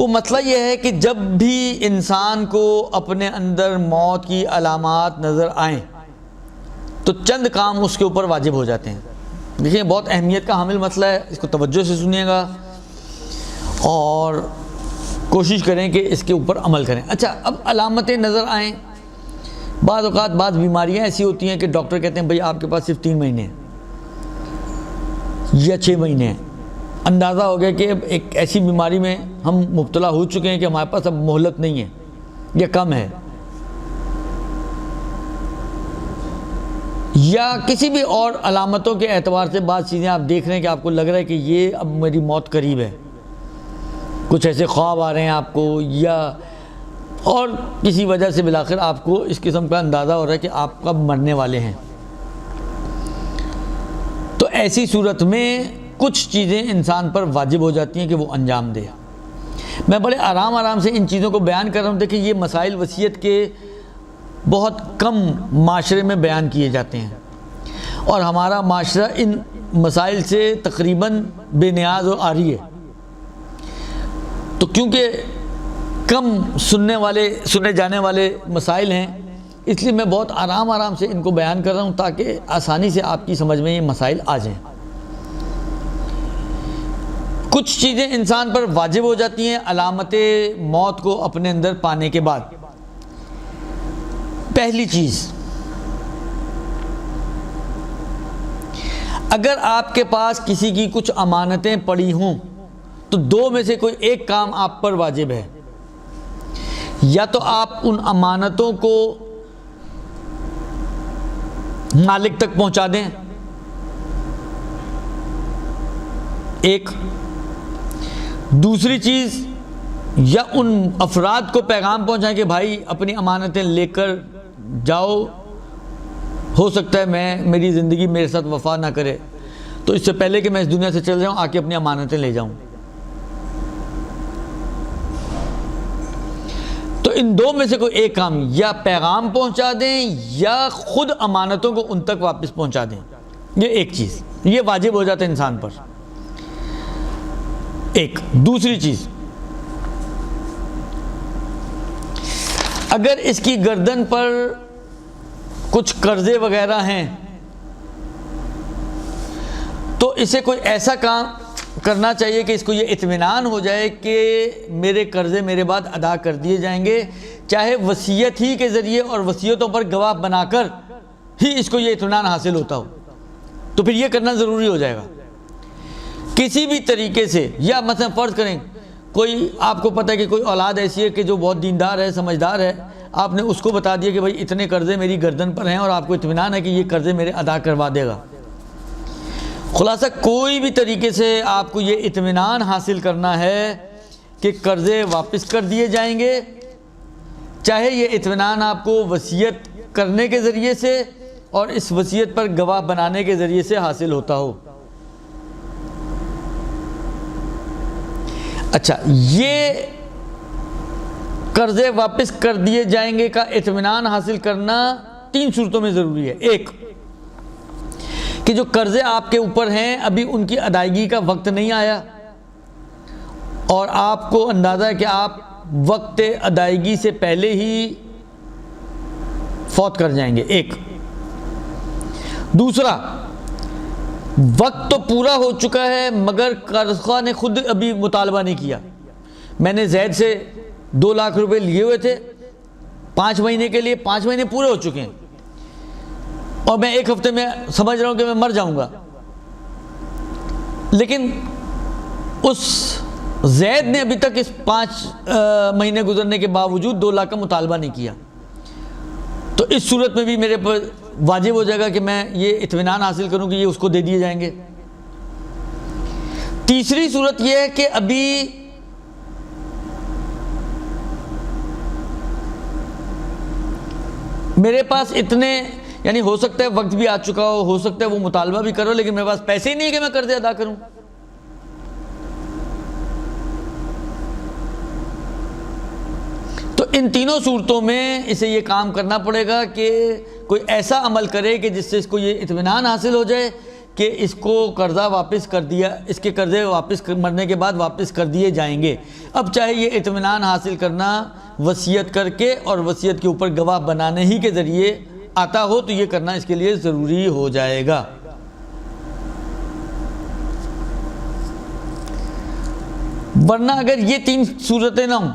وہ مسئلہ یہ ہے کہ جب بھی انسان کو اپنے اندر موت کی علامات نظر آئیں تو چند کام اس کے اوپر واجب ہو جاتے ہیں. دیکھیں بہت اہمیت کا حامل مسئلہ ہے, اس کو توجہ سے سنیے گا اور کوشش کریں کہ اس کے اوپر عمل کریں. اچھا, اب علامتیں نظر آئیں. بعض اوقات بعض بیماریاں ایسی ہوتی ہیں کہ ڈاکٹر کہتے ہیں بھئی آپ کے پاس صرف 3 مہینے ہیں یا 6 مہینے ہیں. اندازہ ہو گیا کہ اب ایک ایسی بیماری میں ہم مبتلا ہو چکے ہیں کہ ہمارے پاس اب مہلت نہیں ہے یا کم ہے, یا کسی بھی اور علامتوں کے اعتبار سے بعض چیزیں آپ دیکھ رہے ہیں کہ آپ کو لگ رہا ہے کہ یہ اب میری موت قریب ہے. کچھ ایسے خواب آ رہے ہیں آپ کو, یا اور کسی وجہ سے بالآخر آپ کو اس قسم کا اندازہ ہو رہا ہے کہ آپ کب مرنے والے ہیں. تو ایسی صورت میں کچھ چیزیں انسان پر واجب ہو جاتی ہیں کہ وہ انجام دے. میں بڑے آرام سے ان چیزوں کو بیان کر رہا ہوں. دیکھیں یہ مسائل وصیت کے بہت کم معاشرے میں بیان کیے جاتے ہیں اور ہمارا معاشرہ ان مسائل سے تقریباً بے نیاز اور عاری ہے. تو کیونکہ کم سنے جانے والے مسائل ہیں, اس لیے میں بہت آرام سے ان کو بیان کر رہا ہوں تاکہ آسانی سے آپ کی سمجھ میں یہ مسائل آ جائیں. کچھ چیزیں انسان پر واجب ہو جاتی ہیں علامت موت کو اپنے اندر پانے کے بعد. پہلی چیز, اگر آپ کے پاس کسی کی کچھ امانتیں پڑی ہوں تو 2 میں سے کوئی ایک کام آپ پر واجب ہے. یا تو آپ ان امانتوں کو مالک تک پہنچا دیں, ایک. دوسری چیز, یا ان افراد کو پیغام پہنچائیں کہ بھائی اپنی امانتیں لے کر جاؤ, ہو سکتا ہے میری زندگی میرے ساتھ وفا نہ کرے, تو اس سے پہلے کہ میں اس دنیا سے چل جاؤں آ کے اپنی امانتیں لے جاؤں. تو ان 2 میں سے کوئی ایک کام, یا پیغام پہنچا دیں یا خود امانتوں کو ان تک واپس پہنچا دیں. یہ ایک چیز, یہ واجب ہو جاتا ہے انسان پر. ایک. دوسری چیز, اگر اس کی گردن پر کچھ قرضے وغیرہ ہیں تو اسے کوئی ایسا کام کرنا چاہیے کہ اس کو یہ اطمینان ہو جائے کہ میرے قرضے میرے بعد ادا کر دیے جائیں گے, چاہے وصیت ہی کے ذریعے اور وصیتوں پر گواہ بنا کر ہی اس کو یہ اطمینان حاصل ہوتا ہو, تو پھر یہ کرنا ضروری ہو جائے گا کسی بھی طریقے سے. یا مثلا فرض کریں کوئی آپ کو پتہ ہے کہ کوئی اولاد ایسی ہے کہ جو بہت دیندار ہے, سمجھدار ہے, آپ نے اس کو بتا دیا کہ بھائی اتنے قرضے میری گردن پر ہیں اور آپ کو اطمینان ہے کہ یہ قرضے میرے ادا کروا دے گا. خلاصہ کوئی بھی طریقے سے آپ کو یہ اطمینان حاصل کرنا ہے کہ قرضے واپس کر دیے جائیں گے, چاہے یہ اطمینان آپ کو وصیت کرنے کے ذریعے سے اور اس وصیت پر گواہ بنانے کے ذریعے سے حاصل ہوتا ہو. اچھا, یہ قرضے واپس کر دیے جائیں گے کا اطمینان حاصل کرنا 3 صورتوں میں ضروری ہے. ایک, کہ جو قرضے آپ کے اوپر ہیں ابھی ان کی ادائیگی کا وقت نہیں آیا اور آپ کو اندازہ ہے کہ آپ وقت ادائیگی سے پہلے ہی فوت کر جائیں گے. ایک. دوسرا, وقت تو پورا ہو چکا ہے مگر قرض خواہ نے خود ابھی مطالبہ نہیں کیا. میں نے زید سے 2 لاکھ روپے لیے ہوئے تھے 5 مہینے کے لیے, 5 مہینے پورے ہو چکے ہیں اور میں 1 ہفتے میں سمجھ رہا ہوں کہ میں مر جاؤں گا, لیکن اس زید نے ابھی تک اس 5 مہینے گزرنے کے باوجود 2 لاکھ کا مطالبہ نہیں کیا. تو اس صورت میں بھی میرے پر واجب ہو جائے گا کہ میں یہ اطمینان حاصل کروں کہ یہ اس کو دے دیے جائیں گے. تیسری صورت یہ ہے کہ ابھی میرے پاس اتنے, یعنی ہو سکتا ہے وقت بھی آ چکا ہو سکتا ہے وہ مطالبہ بھی کرو, لیکن میرے پاس پیسے ہی نہیں کہ میں قرضے ادا کروں. تو ان تینوں صورتوں میں اسے یہ کام کرنا پڑے گا کہ کوئی ایسا عمل کرے کہ جس سے اس کو یہ اطمینان حاصل ہو جائے کہ اس کو قرضہ واپس کر دیا، اس کے قرضے واپس مرنے کے بعد واپس کر دیے جائیں گے۔ اب چاہے یہ اطمینان حاصل کرنا وصیت کر کے اور وصیت کے اوپر گواہ بنانے ہی کے ذریعے آتا ہو تو یہ کرنا اس کے لیے ضروری ہو جائے گا۔ ورنہ اگر یہ تین صورتیں نہ ہوں،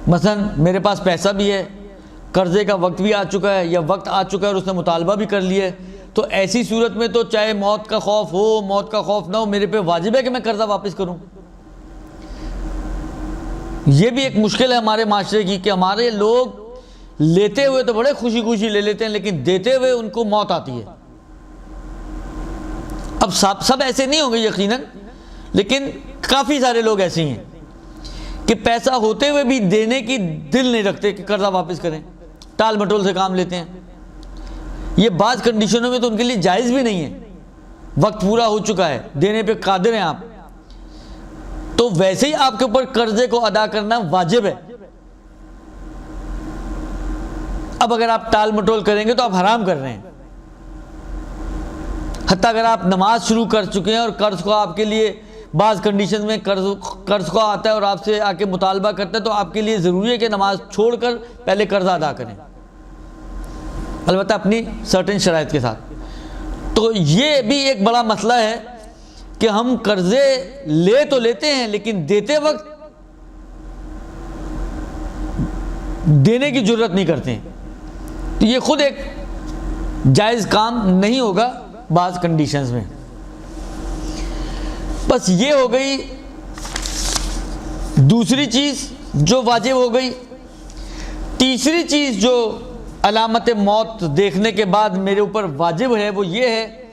مثلا میرے پاس پیسہ بھی ہے، قرضے کا وقت بھی آ چکا ہے یا وقت آ چکا ہے اور اس نے مطالبہ بھی کر لیا ہے، تو ایسی صورت میں تو چاہے موت کا خوف ہو، موت کا خوف نہ ہو، میرے پہ واجب ہے کہ میں قرضہ واپس کروں۔ یہ بھی ایک مشکل ہے ہمارے معاشرے کی کہ ہمارے لوگ لیتے ہوئے تو بڑے خوشی خوشی لے لیتے ہیں، لیکن دیتے ہوئے ان کو موت آتی ہے۔ اب سب ایسے نہیں ہوں گے یقیناً، لیکن کافی سارے لوگ ایسے ہیں کہ پیسہ ہوتے ہوئے بھی دینے کی دل نہیں رکھتے کہ قرضہ واپس کریں، ٹال مٹول سے کام لیتے ہیں۔ یہ بعض کنڈیشنوں میں تو ان کے لیے جائز بھی نہیں ہے، وقت پورا ہو چکا ہے، دینے پہ قادر ہیں آپ، تو ویسے ہی آپ کے اوپر قرضے کو ادا کرنا واجب ہے۔ اب اگر آپ ٹال مٹول کریں گے تو آپ حرام کر رہے ہیں۔ حتیٰ اگر آپ نماز شروع کر چکے ہیں اور قرض کو آپ کے لیے بعض کنڈیشن میں قرض کو آتا ہے اور آپ سے آ کے مطالبہ کرتا ہے، تو آپ کے لیے ضروری ہے کہ نماز چھوڑ کر پہلے قرضہ ادا کریں، البتہ اپنی سرٹن شرائط کے ساتھ۔ تو یہ بھی ایک بڑا مسئلہ ہے کہ ہم قرضے لے تو لیتے ہیں لیکن دیتے وقت دینے کی جرت نہیں کرتے ہیں، تو یہ خود ایک جائز کام نہیں ہوگا بعض کنڈیشنز میں۔ بس یہ ہو گئی دوسری چیز جو واجب ہو گئی۔ تیسری چیز جو علامت موت دیکھنے کے بعد میرے اوپر واجب ہے وہ یہ ہے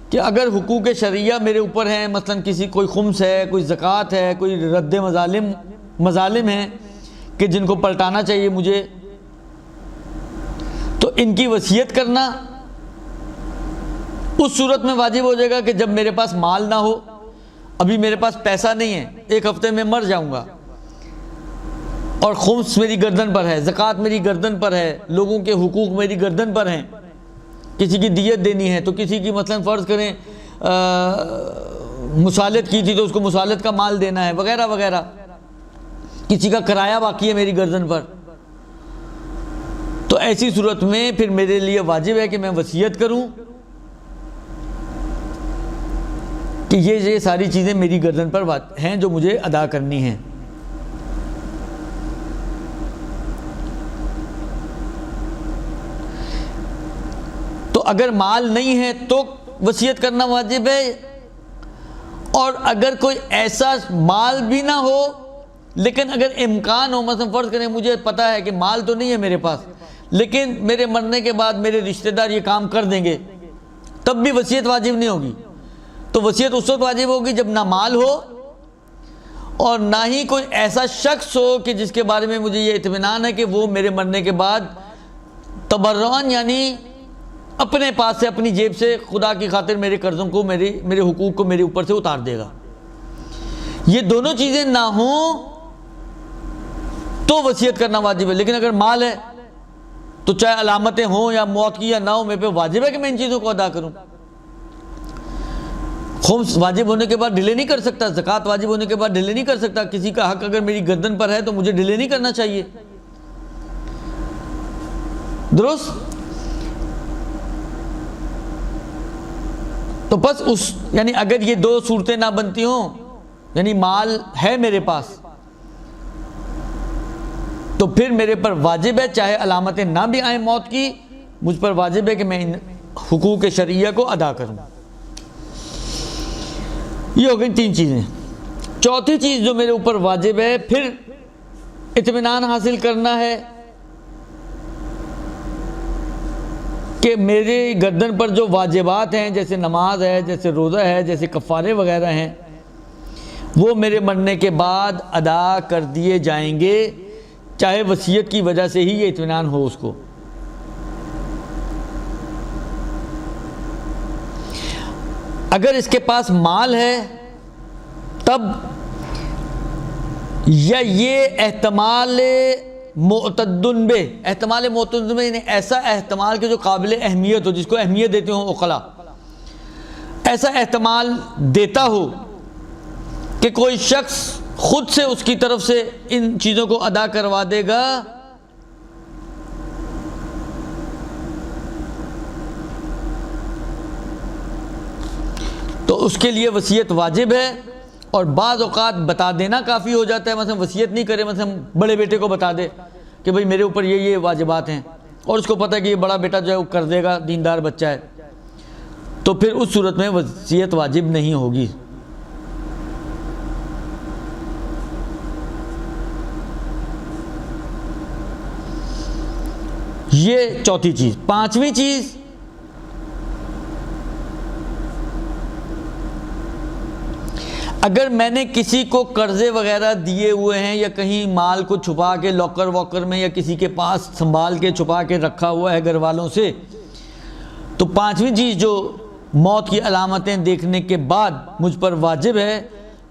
کہ اگر حقوق شرعیہ میرے اوپر ہیں، مثلا کسی کوئی خمس ہے، کوئی زکوٰۃ ہے، کوئی رد مظالم ہیں کہ جن کو پلٹانا چاہیے مجھے، تو ان کی وصیت کرنا اس صورت میں واجب ہو جائے گا کہ جب میرے پاس مال نہ ہو، ابھی میرے پاس پیسہ نہیں ہے، ایک ہفتے میں مر جاؤں گا اور خمس میری گردن پر ہے، زکوٰۃ میری گردن پر ہے، لوگوں کے حقوق میری گردن پر ہیں، کسی کی دیت دینی ہے تو کسی کی مثلا فرض کریں مسالت کی تھی تو اس کو مسالت کا مال دینا ہے وغیرہ وغیرہ، کسی کا کرایہ باقی ہے میری گردن پر، تو ایسی صورت میں پھر میرے لیے واجب ہے کہ میں وصیت کروں کہ یہ ساری چیزیں میری گردن پر ہیں جو مجھے ادا کرنی ہیں۔ تو اگر مال نہیں ہے تو وصیت کرنا واجب ہے، اور اگر کوئی ایسا مال بھی نہ ہو لیکن اگر امکان ہو، مثلا فرض کریں مجھے پتا ہے کہ مال تو نہیں ہے میرے پاس لیکن میرے مرنے کے بعد میرے رشتہ دار یہ کام کر دیں گے، تب بھی وصیت واجب نہیں ہوگی۔ تو وصیت اس وقت واجب ہوگی جب نہ مال ہو اور نہ ہی کوئی ایسا شخص ہو کہ جس کے بارے میں مجھے یہ اطمینان ہے کہ وہ میرے مرنے کے بعد تبرعاً یعنی اپنے پاس سے، اپنی جیب سے خدا کی خاطر میرے قرضوں کو، میرے حقوق کو میرے اوپر سے اتار دے گا۔ یہ دونوں چیزیں نہ ہوں تو وصیت کرنا واجب ہے، لیکن اگر مال ہے تو چاہے علامتیں ہوں یا موت کی یا نہ ہو، میرے پہ واجب ہے کہ میں ان چیزوں کو ادا کروں۔ خمس واجب ہونے کے بعد ڈیلے نہیں کر سکتا، زکوٰۃ واجب ہونے کے بعد ڈیلے نہیں کر سکتا، کسی کا حق اگر میری گردن پر ہے تو مجھے ڈیلے نہیں کرنا چاہیے، درست؟ تو بس یعنی اگر یہ دو صورتیں نہ بنتی ہوں، یعنی مال ہے میرے پاس، تو پھر میرے پر واجب ہے چاہے علامتیں نہ بھی آئیں موت کی، مجھ پر واجب ہے کہ میں ان حقوق شرعیہ کو ادا کروں۔ یہ ہو گئی تین چیزیں۔ چوتھی چیز جو میرے اوپر واجب ہے پھر اطمینان حاصل کرنا ہے کہ میرے گردن پر جو واجبات ہیں، جیسے نماز ہے، جیسے روزہ ہے، جیسے کفارے وغیرہ ہیں، وہ میرے مرنے کے بعد ادا کر دیے جائیں گے، چاہے وصیت کی وجہ سے ہی یہ اطمینان ہو اس کو۔ اگر اس کے پاس مال ہے تب یا یہ احتمال معتدن بے، احتمال معتدن بے یعنی ایسا احتمال کہ جو قابل اہمیت ہو، جس کو اہمیت دیتے ہوں عقلاء، ایسا احتمال دیتا ہو کہ کوئی شخص خود سے اس کی طرف سے ان چیزوں کو ادا کروا دے گا، تو اس کے لیے وصیت واجب ہے۔ اور بعض اوقات بتا دینا کافی ہو جاتا ہے، مثلا وصیت نہیں کرے، مثلا بڑے بیٹے کو بتا دے کہ بھئی میرے اوپر یہ واجبات ہیں، اور اس کو پتہ ہے کہ یہ بڑا بیٹا جو ہے وہ کر دے گا، دیندار بچہ ہے، تو پھر اس صورت میں وصیت واجب نہیں ہوگی۔ یہ چوتھی چیز۔ پانچویں چیز، اگر میں نے کسی کو قرضے وغیرہ دیے ہوئے ہیں یا کہیں مال کو چھپا کے لاکر واکر میں یا کسی کے پاس سنبھال کے چھپا کے رکھا ہوا ہے گھر والوں سے، تو پانچویں چیز جو موت کی علامتیں دیکھنے کے بعد مجھ پر واجب ہے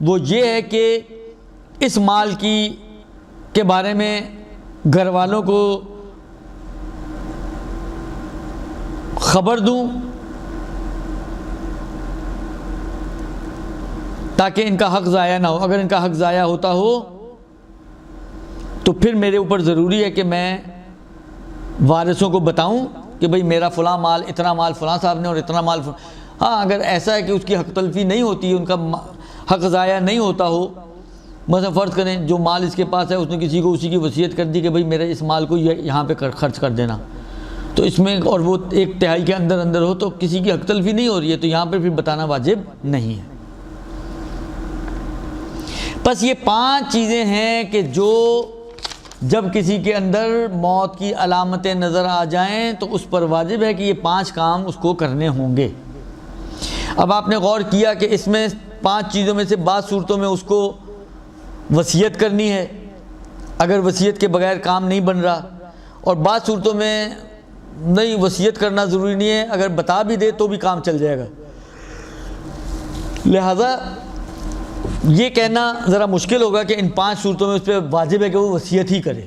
وہ یہ ہے کہ اس مال کے بارے میں گھر والوں کو خبر دوں تاکہ ان کا حق ضائع نہ ہو۔ اگر ان کا حق ضائع ہوتا ہو تو پھر میرے اوپر ضروری ہے کہ میں وارثوں کو بتاؤں کہ بھئی میرا فلاں مال، اتنا مال فلاں صاحب نے اور اتنا مال ہاں اگر ایسا ہے کہ اس کی حق تلفی نہیں ہوتی ہے، ان کا حق ضائع نہیں ہوتا ہو، مثلا فرض کریں جو مال اس کے پاس ہے اس نے کسی کو اسی کی وصیت کر دی کہ بھئی میرے اس مال کو یہاں پہ خرچ کر دینا، تو اس میں اور وہ 1/3 کے اندر ہو تو کسی کی حق تلفی نہیں ہو رہی ہے، تو یہاں پہ پھر بتانا واجب نہیں ہے۔ بس یہ 5 چیزیں ہیں کہ جو جب کسی کے اندر موت کی علامتیں نظر آ جائیں تو اس پر واجب ہے کہ یہ 5 کام اس کو کرنے ہوں گے۔ اب آپ نے غور کیا کہ اس میں 5 چیزوں میں سے بعض صورتوں میں اس کو وصیت کرنی ہے اگر وصیت کے بغیر کام نہیں بن رہا، اور بعض صورتوں میں نہیں وصیت کرنا ضروری نہیں ہے، اگر بتا بھی دے تو بھی کام چل جائے گا۔ لہذا یہ کہنا ذرا مشکل ہوگا کہ ان 5 صورتوں میں اس پہ واجب ہے کہ وہ وصیت ہی کرے۔